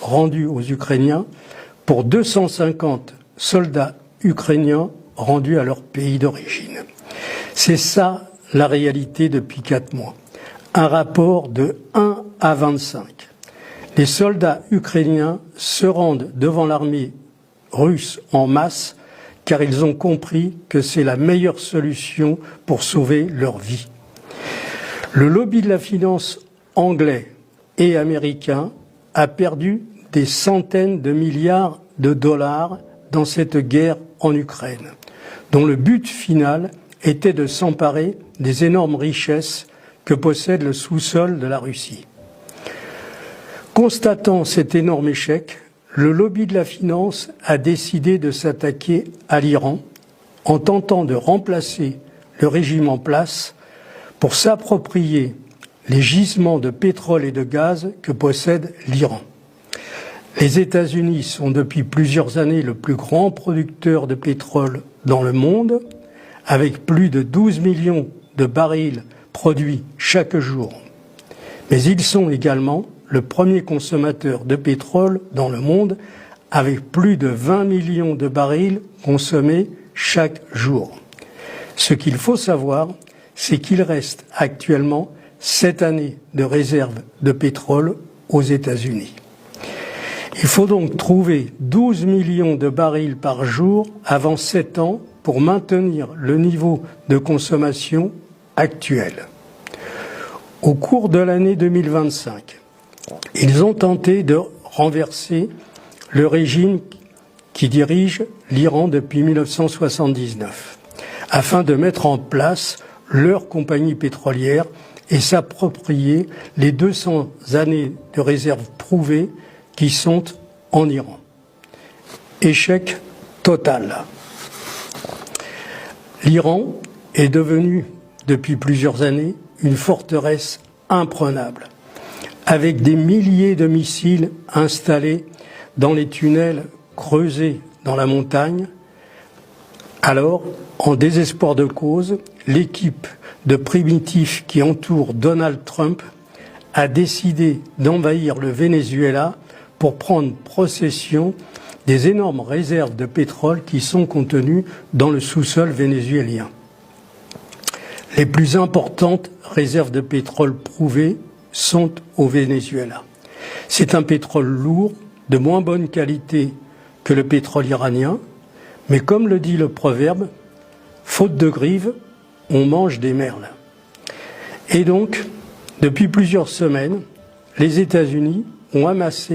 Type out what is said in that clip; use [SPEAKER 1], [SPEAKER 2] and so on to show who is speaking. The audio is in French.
[SPEAKER 1] rendus aux Ukrainiens pour 250 soldats ukrainiens rendus à leur pays d'origine. C'est ça la réalité depuis 4 mois. Un rapport de 1 à 25. Les soldats ukrainiens se rendent devant l'armée russe en masse car ils ont compris que c'est la meilleure solution pour sauver leur vie. Le lobby de la finance anglais et américain a perdu des centaines de milliards de dollars dans cette guerre en Ukraine, dont le but final était de s'emparer des énormes richesses que possède le sous-sol de la Russie. Constatant cet énorme échec, le lobby de la finance a décidé de s'attaquer à l'Iran en tentant de remplacer le régime en place pour s'approprier les gisements de pétrole et de gaz que possède l'Iran. Les États-Unis sont depuis plusieurs années le plus grand producteur de pétrole dans le monde, avec plus de 12 millions de barils produits chaque jour. Mais ils sont également le premier consommateur de pétrole dans le monde, avec plus de 20 millions de barils consommés chaque jour. Ce qu'il faut savoir, c'est qu'il reste actuellement 7 années de réserve de pétrole aux États-Unis. Il faut donc trouver 12 millions de barils par jour avant 7 ans pour maintenir le niveau de consommation actuel. Au cours de l'année 2025, ils ont tenté de renverser le régime qui dirige l'Iran depuis 1979, afin de mettre en place leur compagnie pétrolière et s'approprier les 200 années de réserve prouvées qui sont en Iran. Échec total. L'Iran est devenu, depuis plusieurs années, une forteresse imprenable, avec des milliers de missiles installés dans les tunnels creusés dans la montagne. Alors, en désespoir de cause, l'équipe de primitifs qui entoure Donald Trump a décidé d'envahir le Venezuela pour prendre possession des énormes réserves de pétrole qui sont contenues dans le sous-sol vénézuélien. Les plus importantes réserves de pétrole prouvées sont au Venezuela. C'est un pétrole lourd, de moins bonne qualité que le pétrole iranien, mais comme le dit le proverbe, faute de grives, on mange des merles. Et donc, depuis plusieurs semaines, les États-Unis ont amassé